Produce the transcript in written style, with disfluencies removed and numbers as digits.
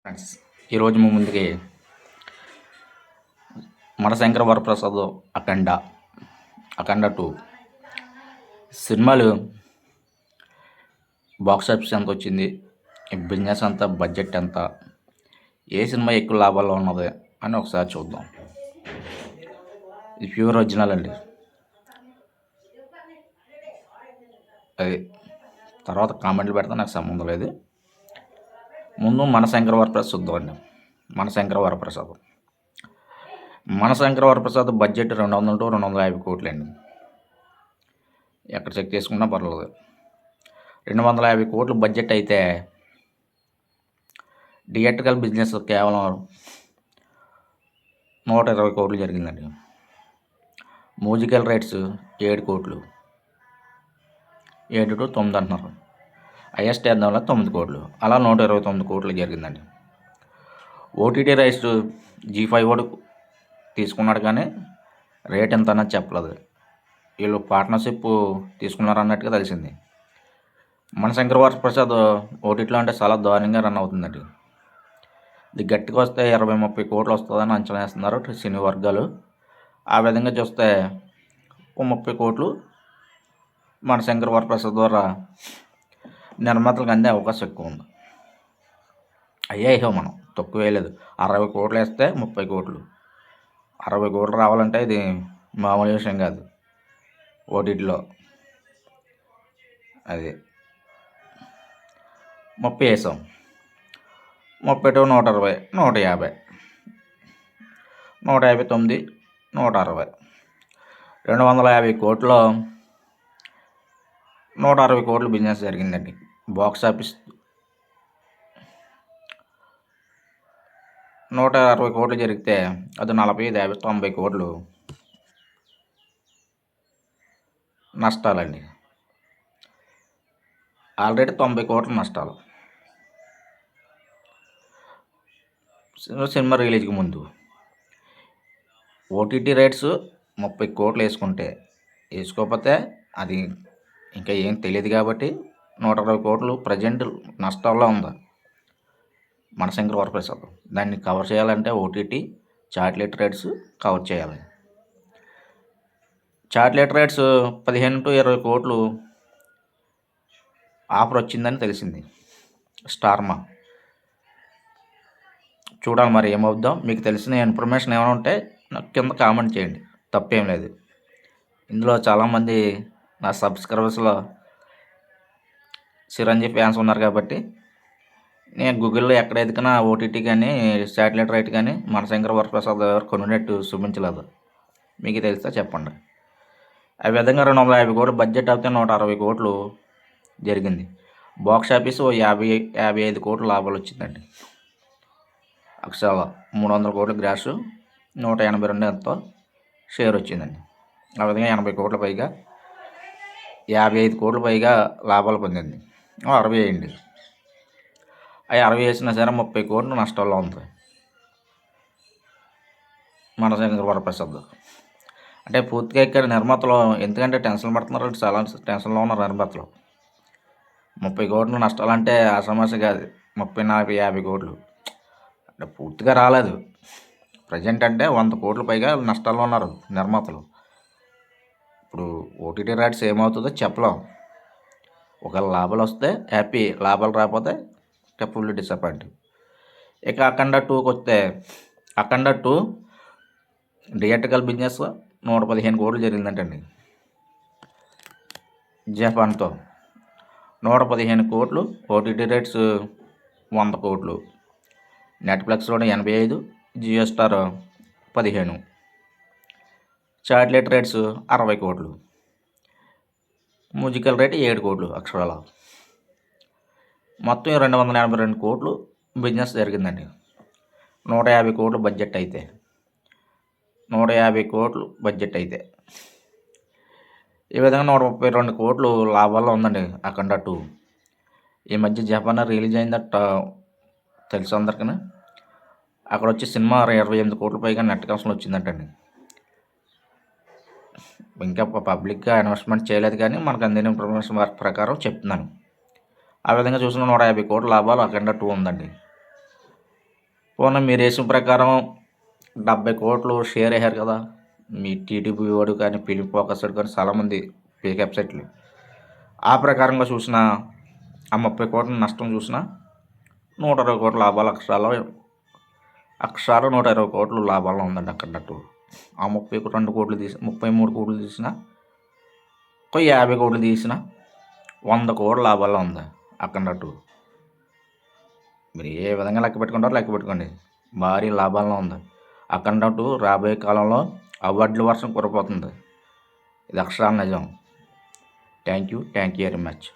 Friends, ఈరోజు మీ ముందుకి మనశంకర వరప్రసాద్ అఖండ అఖండ 2 సినిమాలు బాక్స్ ఆఫీస్ ఎంత వచ్చింది, బిజినెస్ ఎంత, బడ్జెట్ ఎంత, ఏ సినిమా ఎక్కువ లాభాల్లో ఉన్నది అని ఒకసారి చూద్దాం. ఇది ప్యూర్ ఒరిజినల్ అండి. అది తర్వాత కామెంట్లు పెడితే నాకు సంబంధం లేదు. ముందు మనశంకర వరప్రసాద్ చూద్దాం అండి. మనశంకర వరప్రసాద్ బడ్జెట్ 200 to 250 కోట్లు అండి. ఎక్కడ చెక్ చేసుకున్నా పర్లేదు. 250 కోట్లు బడ్జెట్ అయితే థియేట్రికల్ బిజినెస్ కేవలం 120 కోట్లు జరిగిందండి. మ్యూజికల్ రైట్స్ 7 కోట్లు, 7 to 9 అంటున్నారు. హైయెస్ట్ వేద్దాం 9 కోట్లు, అలా 129 కోట్లు జరిగిందండి. ఓటీటీ రైట్స్ G5 వాడు తీసుకున్నాడు కానీ రేట్ ఎంత అన్నది చెప్పలేదు. వీళ్ళు పార్ట్నర్షిప్ తీసుకున్నారు అన్నట్టుగా తెలిసింది. మనశంకర వరప్రసాద్ ఓటీటీలో అంటే చాలా దారుణంగా రన్ అవుతుందండి. ఇది గట్టిగా వస్తే 20-30 కోట్లు వస్తుందని అంచనా వేస్తున్నారు సినీ వర్గాలు. ఆ విధంగా చూస్తే 30 కోట్లు మనశంకర వరప్రసాద్ ద్వారా నిర్మాతలకు అందే అవకాశం ఎక్కువ ఉంది. అయ్యో మనం తక్కువ వేయలేదు. 60 కోట్లు వేస్తే 30 కోట్లు, 60 కోట్లు రావాలంటే ఇది మామూలు విషయం కాదు ఓటీటీలో. అది 30 వేసాం, 30 to 120, 150, 159, 160, 250 కోట్లో 160 కోట్లు బిజినెస్ జరిగిందండి. బాక్స్ ఆఫీస్ 160 కోట్లు జరిగితే అది 40, 50, 90 కోట్లు నష్టాలండి. ఆల్రెడీ 90 కోట్లు నష్టాలు సినిమా రిలీజ్కి ముందు. ఓటీటీ రేట్స్ 30 కోట్లు వేసుకోకపోతే అది ఇంకా ఏం తెలియదు కాబట్టి 120 కోట్లు ప్రజెంట్ నష్టాల్లో ఉంది మనశంకర వరప్రసాద్. దాన్ని కవర్ చేయాలంటే ఓటీటీ చాటిలైట్ రేట్స్ కవర్ చేయాలి. చాటిలైట్ రేట్స్ 15 to 20 కోట్లు ఆఫర్ వచ్చిందని తెలిసింది స్టార్మా. చూడాలి మరి ఏమవుద్దాం. మీకు తెలిసిన ఇన్ఫర్మేషన్ ఏమైనా ఉంటే నాకు కింద కామెంట్ చేయండి, తప్పేం లేదు. ఇందులో చాలామంది నా సబ్స్క్రైబర్స్లో చిరంజీవి ఫ్యాన్స్ ఉన్నారు కాబట్టి నేను గూగుల్లో ఎక్కడ ఎదికినా ఓటీటీ కానీ శాటిలైట్ రైట్ కానీ మనశంకర వరప్రసాద్ గారు కొనున్నట్టు చూపించలేదు. మీకు తెలిస్తే చెప్పండి. ఆ విధంగా 250 కోట్లు బడ్జెట్ అయితే 160 కోట్లు జరిగింది. బాక్స్ ఆఫీస్ 55 కోట్లు లాభాలు వచ్చిందండి. అక్షరాల 300 కోట్ల గ్రాస్, 182 ఎంతో షేర్ వచ్చిందండి. ఆ విధంగా 80 కోట్ల పైగా, 55 కోట్ల పైగా లాభాలు పొందింది. 60 వేయండి, అవి 60 వేసినా సరే 30 కోట్లు నష్టాల్లో ఉంది మనశంకర వరప్రసాద్. అంటే పూర్తిగా ఇక్కడ నిర్మాతలు ఎందుకంటే టెన్షన్ పడుతున్నారు, చాలా టెన్షన్లో ఉన్నారు నిర్మాతలు. 30 కోట్లు నష్టాలంటే ఆ సమస్య కాదు. 30, 40, 50 కోట్లు అంటే పూర్తిగా రాలేదు. ప్రజెంట్ అంటే 100 కోట్ల పైగా నష్టాల్లో ఉన్నారు నిర్మాతలు. ఇప్పుడు ఓటీటీ రైట్స్ ఏమవుతుందో చెప్పలేం. ఒకవేళ లాభాలు వస్తే హ్యాపీ, లాభాలు రాకపోతే ఫుల్ డిసప్పాయింట్. ఇక అఖండ 2కి వస్తే అఖండ 2 థియేట్రికల్ బిజినెస్ 115 కోట్లు జరిగిందంటండి. జపాన్తో 115 కోట్లు, ఓటీటీ రేట్స్ 100 కోట్లు, నెట్ఫ్లిక్స్లో 85, జియో స్టార్ 15, చాటిలైట్ రేట్స్ 60 కోట్లు, మ్యూజికల్ రేట్ 7 కోట్లు అక్షరాల. మొత్తం 282 కోట్లు బిజినెస్ జరిగిందండి. 150 కోట్లు బడ్జెట్ అయితే 150 కోట్లు బడ్జెట్ అయితే ఈ విధంగా 132 కోట్లు లాభాల్లో ఉందండి అఖండ 2. ఈ మధ్య జపాన్ రిలీజ్ అయిందట తెలుసు అందరికీ. అక్కడ వచ్చి సినిమా 28 కోట్ల పైగా నెట్ కలెక్షన్ వచ్చిందంటండి. ఇంకా పబ్లిక్గా ఇన్వెస్ట్మెంట్ చేయలేదు కానీ మనకు అందిన ఇన్ఫర్మేషన్ ప్రకారం చెప్తున్నాను. ఆ విధంగా చూసిన 150 కోట్ల లాభాలు అఖండ 2 ఉందండి. పోనీ మీరు వేసిన ప్రకారం 70 కోట్లు షేర్ అయ్యారు కదా, మీ టీడీపీ వాడు కానీ ఫిలిం ఫోకస్డ్ కానీ చాలామంది ఫేక్ వెబ్సైట్లు. ఆ ప్రకారంగా చూసిన ఆ 30 కోట్ల నష్టం చూసిన 120 కోట్ల లాభాలు అక్షరాలు 120 కోట్లు లాభాల్లో ఉందండి అక్కడట్టు. ఆ 32 కోట్లు తీసి 33 కోట్లు తీసిన, ఒక 50 కోట్లు తీసిన 100 కోట్ల లాభాల్లో ఉంది అక్కడట్టు. మీరు ఏ విధంగా లెక్క పెట్టుకుంటారో లెక్క పెట్టుకోండి, భారీ లాభాల్లో ఉంది అక్కడట్టు. రాబోయే కాలంలో అవార్డుల వర్షం కురపోతుంది, ఇది అక్షరాల నిజం. Thank you very much.